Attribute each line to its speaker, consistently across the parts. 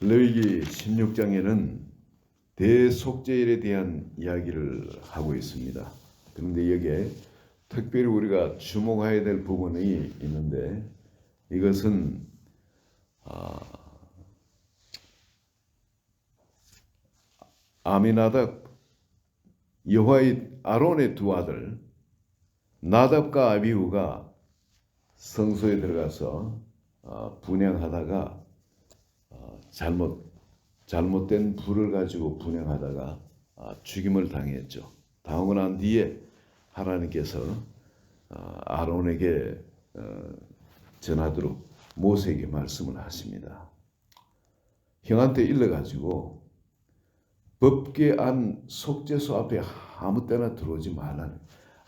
Speaker 1: 레위기 16장에는 대속죄일에 대한 이야기를 하고 있습니다. 그런데 여기에 특별히 우리가 주목해야 될 부분이 있는데, 이것은 아미나답, 여호와의 아론의 두 아들 나답과 아비후가 성소에 들어가서 분향하다가 잘못된 불을 가지고 분향하다가 죽임을 당했죠. 당하고 난 뒤에 하나님께서 아론에게 전하도록 모세에게 말씀을 하십니다. 형한테 일러가지고 법궤 안 속죄소 앞에 아무 때나 들어오지 말라.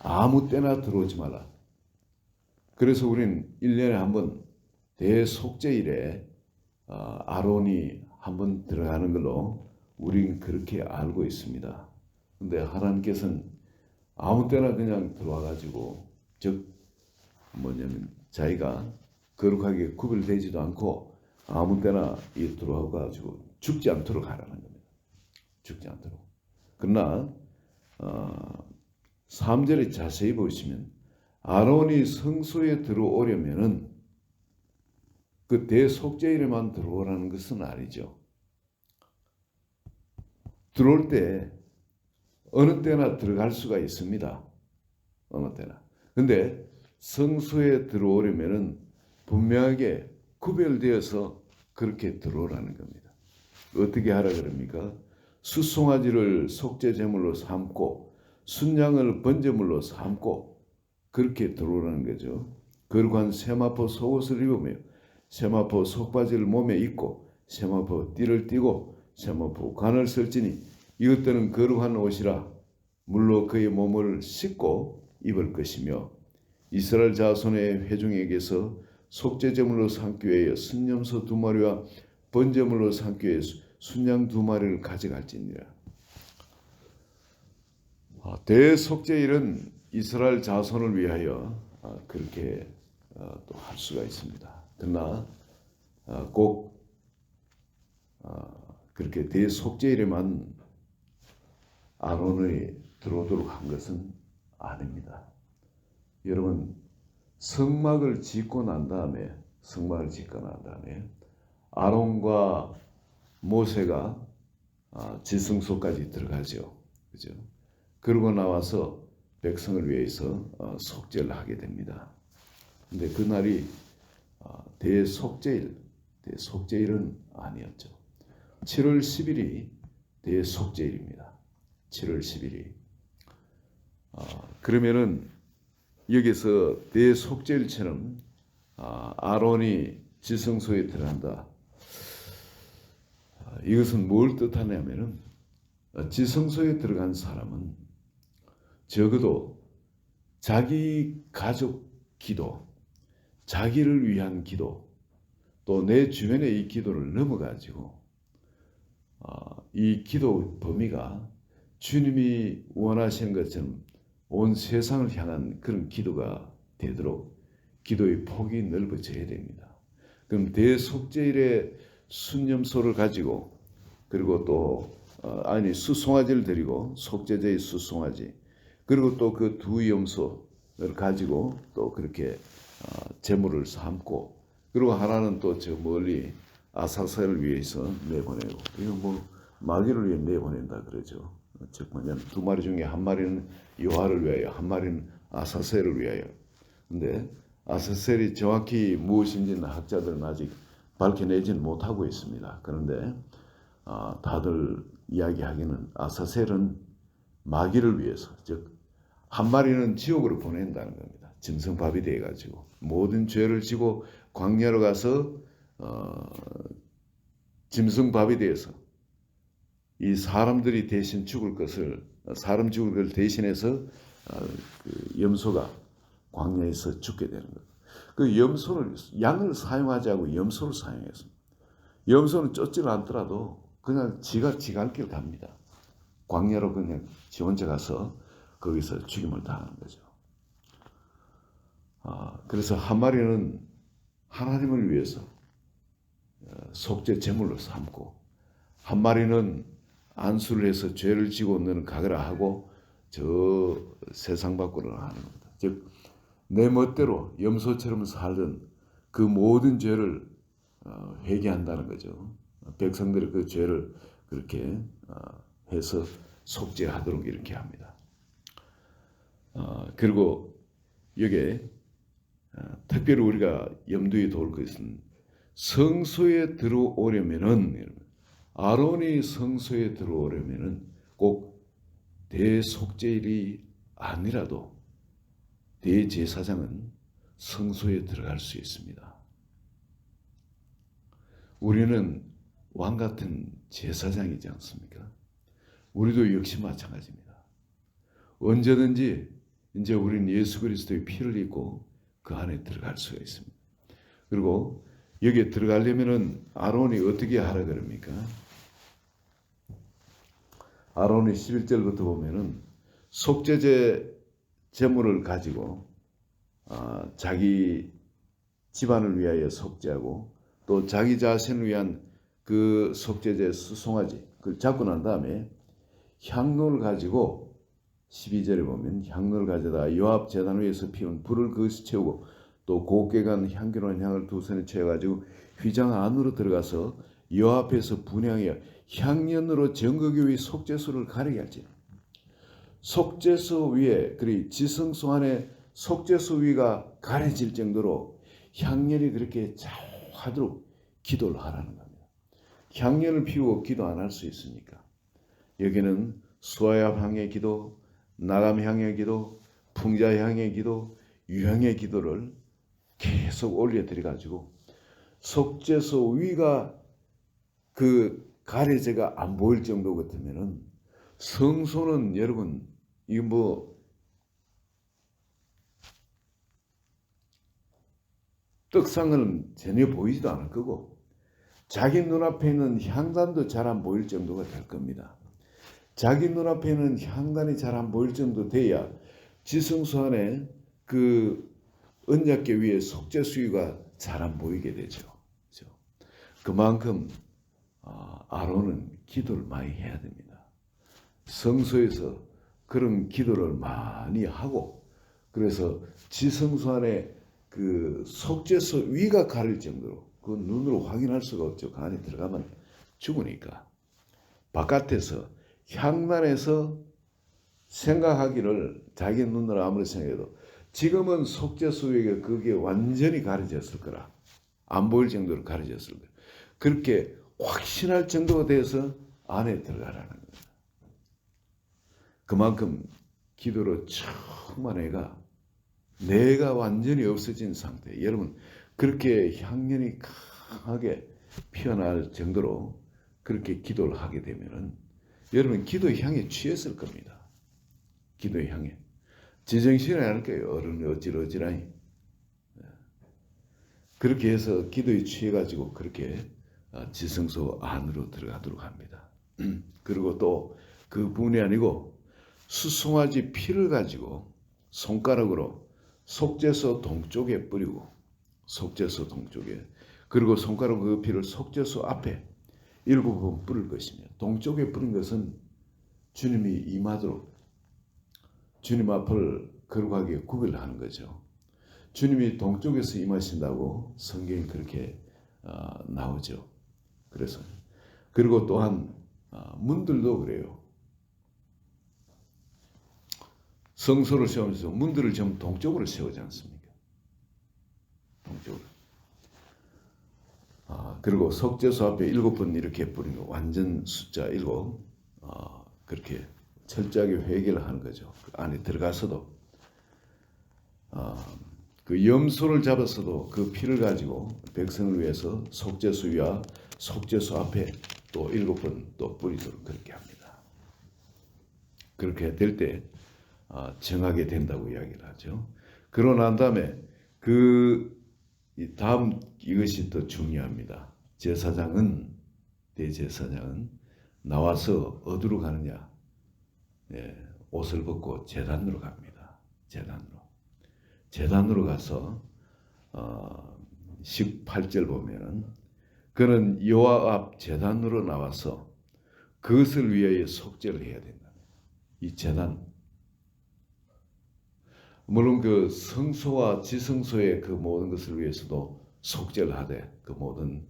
Speaker 1: 아무 때나 들어오지 말라. 그래서 우리는 1년에 한 번 대속죄일에 아론이 한 번 들어가는 걸로 우리는 그렇게 알고 있습니다. 근데 하나님께서는 아무 때나 그냥 들어와가지고, 즉 뭐냐면 자기가 거룩하게 구별되지도 않고 아무 때나 들어와가지고 죽지 않도록 하라는 겁니다. 죽지 않도록. 그러나 3절에 자세히 보시면 아론이 성소에 들어오려면은 그 대속죄일에만 들어오라는 것은 아니죠. 들어올 때 어느 때나 들어갈 수가 있습니다. 어느 때나. 근데 성소에 들어오려면은 분명하게 구별되어서 그렇게 들어오라는 겁니다. 어떻게 하라 그럽니까? 숫송아지를 속죄제물로 삼고 순양을 번제물로 삼고 그렇게 들어오라는 거죠. 거룩한 세마포 속옷을 입으며 세마포 속바지를 몸에 입고 세마포 띠를 띠고 세마포 관을 설지니 이것들은 거룩한 옷이라 물로 그의 몸을 씻고 입을 것이며 이스라엘 자손의 회중에게서 속죄제물로 삼기 위하여 순염소 2마리와 번제물로 삼기 위하여 순양 2마리를 가져갈지니라. 대속죄일은 이스라엘 자손을 위하여 그렇게 또 할 수가 있습니다. 그러나 꼭 그렇게 대속죄일에만 아론이 들어오도록 한 것은 아닙니다. 여러분, 성막을 짓고 난 다음에 아론과 모세가 지성소까지 들어가죠. 그죠? 그러고 나와서 백성을 위해서 속죄를 하게 됩니다. 근데 그날이 대속죄일은 아니었죠. 7월 10일이 대속죄일입니다. 7월 10일이. 그러면은 여기서 대속죄일처럼 아론이 지성소에 들어간다. 이것은 뭘 뜻하냐면은 지성소에 들어간 사람은 적어도 자기 가족 기도, 자기를 위한 기도, 또 내 주변의 이 기도를 넘어가지고 이 기도 범위가 주님이 원하시는 것처럼 온 세상을 향한 그런 기도가 되도록 기도의 폭이 넓어져야 됩니다. 그럼 대속죄일에 순염소를 가지고, 그리고 또 숫송아지를 드리고, 속죄제의 숫송아지, 그리고 또 그 2염소를 가지고 또 그렇게 제물을 삼고, 그리고 하나는 또 저 멀리 아사셀을 위해서 내보내고, 이거 뭐 마귀를 위해 내보낸다 그러죠. 즉 뭐냐면 2마리 중에 1마리는 여호와를 위하여, 1마리는 아사셀을 위하여. 근데 아사셀이 정확히 무엇인지는 학자들은 아직 밝혀내지는 못하고 있습니다. 그런데 다들 이야기하기는 아사셀은 마귀를 위해서, 즉 1마리는 지옥으로 보낸다는 겁니다. 짐승밥이 돼가지고 모든 죄를 지고 광야로 가서 짐승밥이 되어서 이 사람들이 대신 죽을 것을, 사람 죽을 것을 대신해서 그 염소가 광야에서 죽게 되는 거예요. 그 염소를, 양을 사용하지 않고 염소를 사용했습니다. 염소는 쫓지 않더라도 그냥 지가 갈 길 갑니다. 광야로 그냥 지 혼자 가서 거기서 죽임을 당하는 거죠. 그래서 1마리는 하나님을 위해서, 속죄 제물로 삼고 한 마리는 안수를 해서 죄를 지고 너는 가거라 하고 저 세상 밖으로 나가는 겁니다. 즉 내 멋대로 염소처럼 살던 그 모든 죄를 회개한다는 거죠. 백성들이 그 죄를 그렇게 해서 속죄하도록 이렇게 합니다. 그리고 여기에 특별히 우리가 염두에 둘 것은 성소에 들어오려면은 아론이 성소에 들어오려면은 꼭 대속죄일이 아니라도 대제사장은 성소에 들어갈 수 있습니다. 우리는 왕 같은 제사장이지 않습니까? 우리도 역시 마찬가지입니다. 언제든지 이제 우리는 예수 그리스도의 피를 입고 그 안에 들어갈 수가 있습니다. 그리고 여기에 들어가려면은 아론이 어떻게 하라 그럽니까? 아론이 11절부터 보면은 속죄제 제물을 가지고 자기 집안을 위하여 속죄하고 또 자기 자신을 위한 그 속죄제 수송아지 그걸 잡고 난 다음에 향로를 가지고 12절에 보면 향로를 가져다 요압 제단 위에서 피운 불을 그것이 채우고 또 곱게 간 향기로운 향을 두 손에 채워가지고 휘장 안으로 들어가서 요압에서 분향하여 향연으로 정거기 위의 속죄소를 가리게 할지 속죄소 위에 그리 지성소 안에 속죄소 위가 가려질 정도로 향연이 그렇게 자하도록 기도를 하라는 겁니다. 향연을 피우고 기도 안 할 수 있습니까? 여기는 수아야 향의 기도, 나감 향의 기도, 풍자 향의 기도, 유향의 기도를 계속 올려드려 가지고 속죄소 위가 그 가려져가 안 보일 정도 같으면은 성소는 여러분 이거 뭐 떡상은 전혀 보이지도 않을 거고 자기 눈앞에 있는 향단도 잘 안 보일 정도가 될 겁니다. 자기 눈앞에 있는 향단이 잘 안 보일 정도 돼야 지성소 안에 그 언약궤 위에 속죄 수위가 잘 안 보이게 되죠. 그렇죠? 그만큼 아론은 기도를 많이 해야 됩니다. 성소에서 그런 기도를 많이 하고 그래서 지성소 안에 그 속죄소 위가 가릴 정도로 그 눈으로 확인할 수가 없죠. 그 안에 들어가면 죽으니까. 바깥에서 향단에서 생각하기를 자기 눈으로 아무리 생각해도 지금은 속죄소 위가 그게 완전히 가려졌을 거라. 안 보일 정도로 가려졌을 거라. 그렇게 확신할 정도가 돼서 안에 들어가라는 거예요. 그만큼 기도로 충만해가 내가 완전히 없어진 상태. 여러분 그렇게 향연이 강하게 피어날 정도로 그렇게 기도를 하게 되면은 여러분 기도의 향에 취했을 겁니다. 기도의 향에. 제정신이 알 거예요. 어른이 어찌러지라니. 그렇게 해서 기도에 취해가지고 그렇게 지성소 안으로 들어가도록 합니다. 그리고 또 그뿐이 아니고 수송아지 피를 가지고 손가락으로 속죄소 동쪽에 뿌리고 속죄소 동쪽에 그리고 손가락 그 피를 속죄소 앞에 7번 뿌릴 것이며 동쪽에 뿌린 것은 주님이 임하도록 주님 앞을 거룩하게 구별하는 거죠. 주님이 동쪽에서 임하신다고 성경이 그렇게 나오죠. 그래서 그리고 또한 문들도 그래요. 성소를 세우면서 문들을 전부 동쪽으로 세우지 않습니까? 동쪽으로. 그리고 속죄소 앞에 7번 이렇게 뿌리는 완전 숫자 7 그렇게 철저하게 회개를 하는 거죠. 그 안에 들어가서도 그 염소를 잡았어도 그 피를 가지고 백성을 위해서 속죄소 위와 속죄소 앞에 또 7번 또 뿌리도록 그렇게 합니다. 그렇게 될 때 정하게 된다고 이야기를 하죠. 그러고 난 다음에 그 다음 이것이 또 중요합니다. 대제사장은 나와서 어디로 가느냐? 옷을 벗고 제단으로 갑니다. 제단으로 가서 18절 보면은 그는 여호와 앞 제단으로 나와서 그것을 위하여 속죄를 해야 된다. 이 제단, 물론 그 성소와 지성소의 그 모든 것을 위해서도 속죄를 하되 그 모든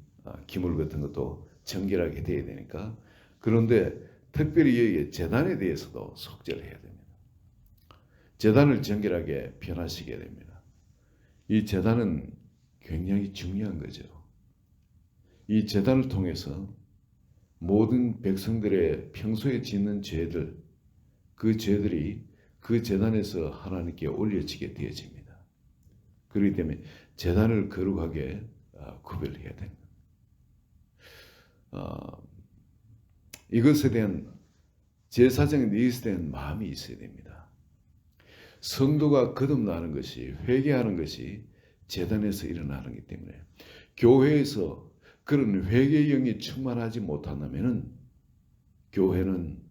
Speaker 1: 기물 같은 것도 정결하게 돼야 되니까. 그런데 특별히 이 제단에 대해서도 속죄를 해야 됩니다. 제단을 정결하게 변화시켜야 됩니다. 이 제단은 굉장히 중요한 거죠. 이 제단을 통해서 모든 백성들의 평소에 짓는 죄들, 그 죄들이 그 제단에서 하나님께 올려지게 되어집니다. 그렇기 때문에 제단을 거룩하게 구별해야 됩니다. 이것에 대한 제사장의 이것에 대한 마음이 있어야 됩니다. 성도가 거듭나는 것이, 회개하는 것이 제단에서 일어나는 것 때문에 교회에서 그런 회개의 영이 충만하지 못한다면 교회는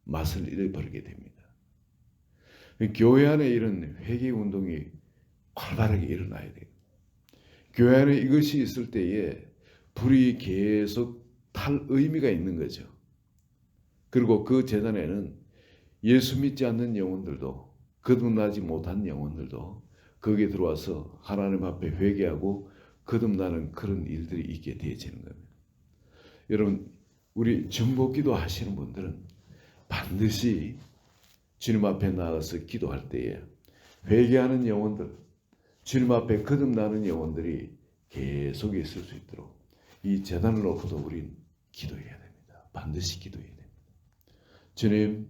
Speaker 1: 맛을 잃어버리게 됩니다. 교회 안에 이런 회개 운동이 활발하게 일어나야 돼요. 교회 안에 이것이 있을 때에 불이 계속 탈 의미가 있는 거죠. 그리고 그 제단에는 예수 믿지 않는 영혼들도, 거듭나지 못한 영혼들도 거기에 들어와서 하나님 앞에 회개하고 거듭나는 그런 일들이 있게 되어지는 겁니다. 여러분, 우리 중보기도 하시는 분들은 반드시 주님 앞에 나가서 기도할 때에 회개하는 영혼들, 주님 앞에 거듭나는 영혼들이 계속 있을 수 있도록 이 제단을 놓고도 우린 기도해야 됩니다. 반드시 기도해야 됩니다. 주님,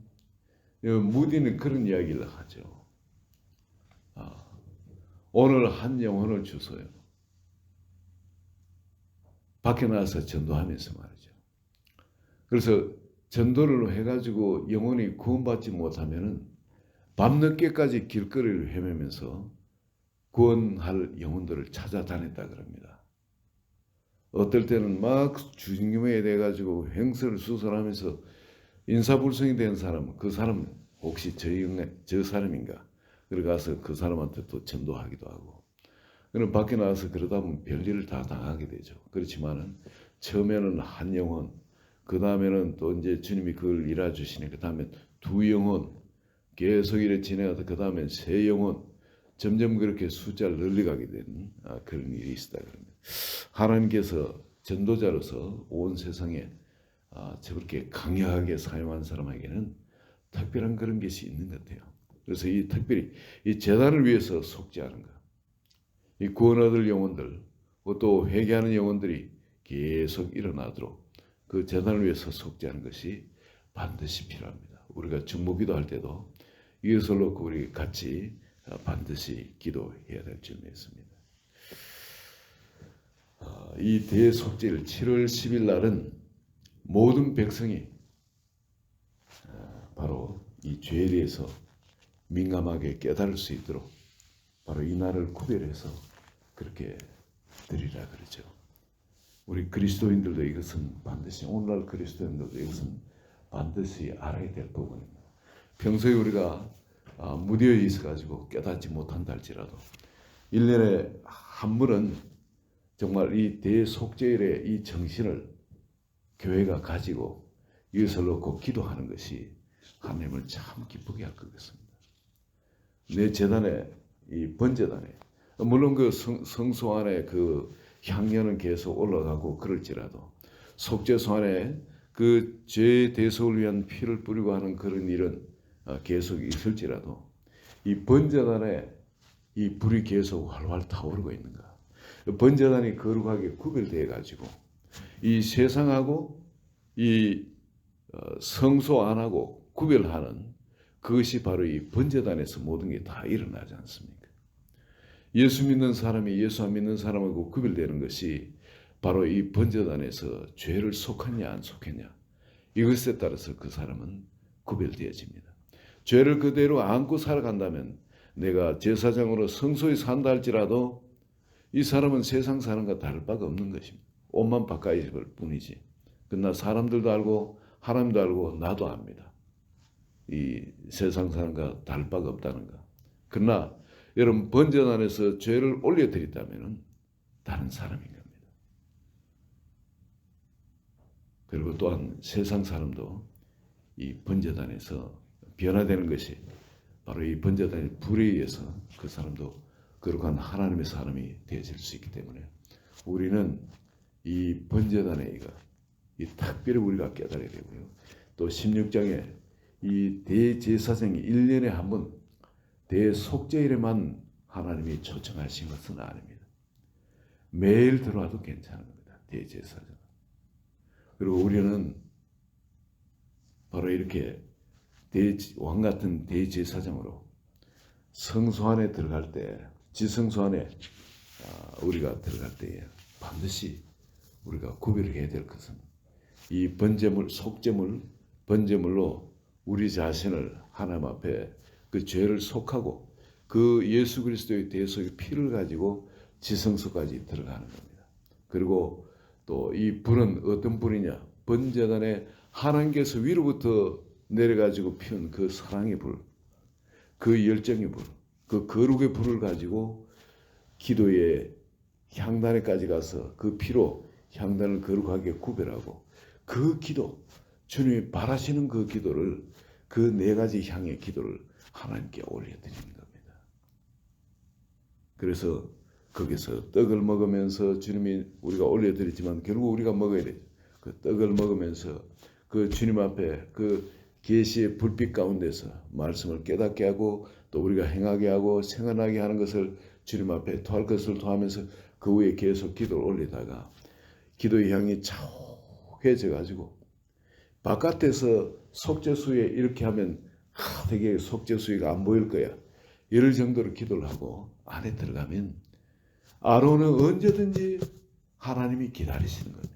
Speaker 1: 무디는 그런 이야기를 하죠. 오늘 한 영혼을 주소요. 밖에 나가서 전도하면서 말이죠. 그래서 전도를 해가지고 영혼이 구원받지 못하면은 밤늦게까지 길거리를 헤매면서 구원할 영혼들을 찾아다녔다 그럽니다. 어떨 때는 막 주님에 대해 가지고 횡설수설하면서 인사불성이 된 사람, 그 사람 혹시 저 사람인가? 그래 가서 그 사람한테 또 전도하기도 하고. 그럼 밖에 나가서 그러다 보면 별일을 다 당하게 되죠. 그렇지만은 처음에는 한 영혼, 그 다음에는 또 이제 주님이 그걸 일해 주시니 그 다음에 두 영혼 계속 이렇게 지내가다 그 다음에 세 영혼 점점 그렇게 숫자를 늘려가게 되는 그런 일이 있다 그럽니다. 하나님께서 전도자로서 온 세상에 저렇게 강력하게 사용한 사람에게는 특별한 그런 것이 있는 것 같아요. 그래서 이 특별히 이 제단을 위해서 속죄하는 것, 이 구원 얻을 영혼들, 또 회개하는 영혼들이 계속 일어나도록 그 제단을 위해서 속죄하는 것이 반드시 필요합니다. 우리가 중보기도 할 때도 이것을 놓고 우리 같이 반드시 기도해야 될 점이 있습니다. 이 대속죄일 7월 10일 날은 모든 백성이 바로 이 죄에 대해서 민감하게 깨달을 수 있도록 바로 이 날을 구별해서 그렇게 드리라 그러죠. 우리 그리스도인들도 이것은 반드시, 오늘날 그리스도인들도 이것은 반드시 알아야 될 부분입니다. 평소에 우리가 무디어 있어가지고 깨닫지 못한다 할지라도 1년에 한 번은 정말 이 대속죄일의 이 정신을 교회가 가지고 이것을 놓고 기도하는 것이 하나님을 참 기쁘게 할 것 같습니다. 내 제단에, 이 번제단에, 물론 그 성소 안에 그 향연은 계속 올라가고 그럴지라도 속죄소 안에 그 죄 대속을 위한 피를 뿌리고 하는 그런 일은 계속 있을지라도 이 번제단에 이 불이 계속 활활 타오르고 있는가. 번제단이 거룩하게 구별되어 가지고 이 세상하고 이 성소 안하고 구별하는 그것이 바로 이 번제단에서 모든 게 다 일어나지 않습니까? 예수 믿는 사람이 예수 안 믿는 사람하고 구별되는 것이 바로 이 번제단에서 죄를 속했냐 안 속했냐 이것에 따라서 그 사람은 구별되어집니다. 죄를 그대로 안고 살아간다면 내가 제사장으로 성소에 산다 할지라도 이 사람은 세상 사람과 다를 바가 없는 것입니다. 옷만 바꿔입을 뿐이지. 그러나 사람들도 알고 하나님도 알고 나도 압니다. 이 세상 사람과 다를 바가 없다는 것. 그러나 여러분 번제단에서 죄를 올려드렸다면 다른 사람인 겁니다. 그리고 또한 세상 사람도 이 번제단에서 변화되는 것이 바로 이 번제단의 불에 의해서 그 사람도 거룩한 하나님의 사람이 되어질 수 있기 때문에 우리는 이 번제단의 이가 이 특별히 우리가 깨달아야 되고요. 또 16장에 이 대제사장이 1년에 한 번 대속죄일에만 하나님이 초청하신 것은 아닙니다. 매일 들어와도 괜찮은 겁니다. 대제사장. 그리고 우리는 바로 이렇게 왕 같은 대제사장으로 성소 안에 들어갈 때, 지성소 안에 우리가 들어갈 때에 반드시 우리가 구별을 해야 될 것은 이 번제물, 속제물, 번제물로 우리 자신을 하나님 앞에 그 죄를 속하고 그 예수 그리스도의 대속의 피를 가지고 지성소까지 들어가는 겁니다. 그리고 또 이 불은 어떤 불이냐? 번제단에 하나님께서 위로부터 내려가지고 피운 그 사랑의 불, 그 열정의 불, 그 거룩의 불을 가지고 기도의 향단에까지 가서 그 피로 향단을 거룩하게 구별하고 그 기도, 주님이 바라시는 그 기도를, 그 네 가지 향의 기도를 하나님께 올려드리는 겁니다. 그래서 거기서 떡을 먹으면서 주님이 우리가 올려드리지만 결국 우리가 먹어야 되죠. 그 떡을 먹으면서 그 주님 앞에 그 계시의 불빛 가운데서 말씀을 깨닫게 하고 또 우리가 행하게 하고 생각나게 하는 것을 주님 앞에 토할 것을 토하면서 그 위에 계속 기도를 올리다가 기도의 향이 차오해져 가지고 바깥에서 속죄수에 이렇게 하면 되게 속죄수위가 안 보일 거야. 이럴 정도로 기도를 하고 안에 들어가면 아론은 언제든지 하나님이 기다리시는 겁니다.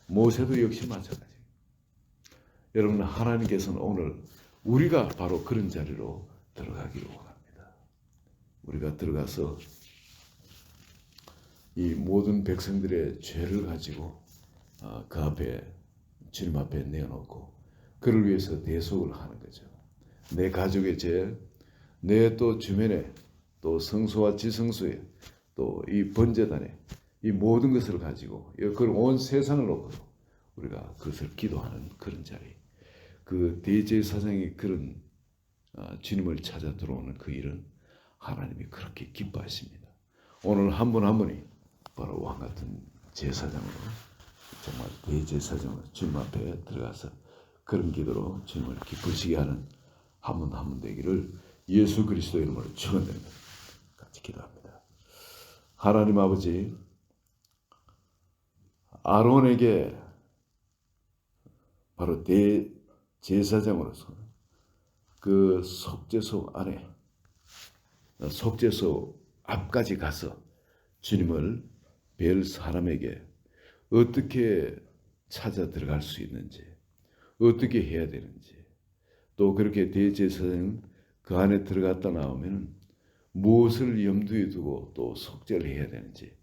Speaker 1: 모세도 역시 마찬가지. 여러분, 하나님께서는 오늘 우리가 바로 그런 자리로 들어가기를 원합니다. 우리가 들어가서 이 모든 백성들의 죄를 가지고 그 앞에 주님 앞에 내어놓고 그를 위해서 대속을 하는 거죠. 내 가족의 죄, 내 또 주변에 또 성소와 지성소에 또 이 번제단에 이 모든 것을 가지고 그걸 온 세상을 놓고 우리가 그것을 기도하는 그런 자리. 그 대제사장이 그런 주님을 찾아 들어오는 그 일은 하나님이 그렇게 기뻐하십니다. 오늘 한 분 한 분이 바로 왕 같은 제사장으로 정말 대제사장으로 주님 앞에 들어가서 그런 기도로 주님을 기쁘시게 하는 한 분 한 분 되기를 예수 그리스도 이름으로 축원드립니다. 같이 기도합니다. 하나님 아버지, 아론에게 바로 대제사장으로서 그 속죄소 안에 속죄소 앞까지 가서 주님을 뵐 사람에게 어떻게 찾아 들어갈 수 있는지, 어떻게 해야 되는지, 또 그렇게 대제사장은 그 안에 들어갔다 나오면 무엇을 염두에 두고 또 속죄를 해야 되는지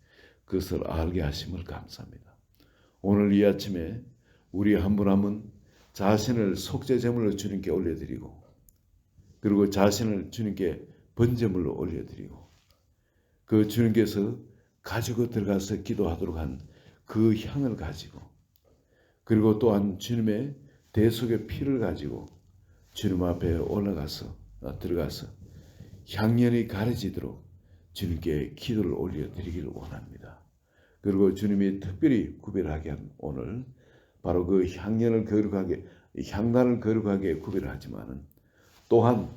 Speaker 1: 그것을 알게 하심을 감사합니다. 오늘 이 아침에 우리 한 분 한 분 자신을 속죄제물로 주님께 올려드리고 그리고 자신을 주님께 번제물로 올려드리고 그 주님께서 가지고 들어가서 기도하도록 한 그 향을 가지고 그리고 또한 주님의 대속의 피를 가지고 주님 앞에 올라가서 들어가서 향연이 가려지도록 주님께 기도를 올려드리기를 원합니다. 그리고 주님이 특별히 구별하게 한 오늘 바로 그 향연을 거룩하게 향단을 거룩하게 구별하지만은 또한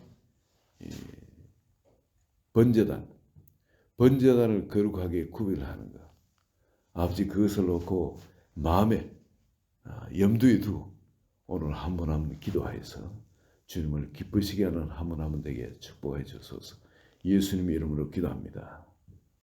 Speaker 1: 번제단을 거룩하게 구별하는 것. 아버지 그것을 놓고 마음에 염두에 두고 오늘 한 분 한 분 기도하여서 주님을 기쁘시게 하는 한 분 한 분 되게 축복해 주소서. 예수님의 이름으로 기도합니다.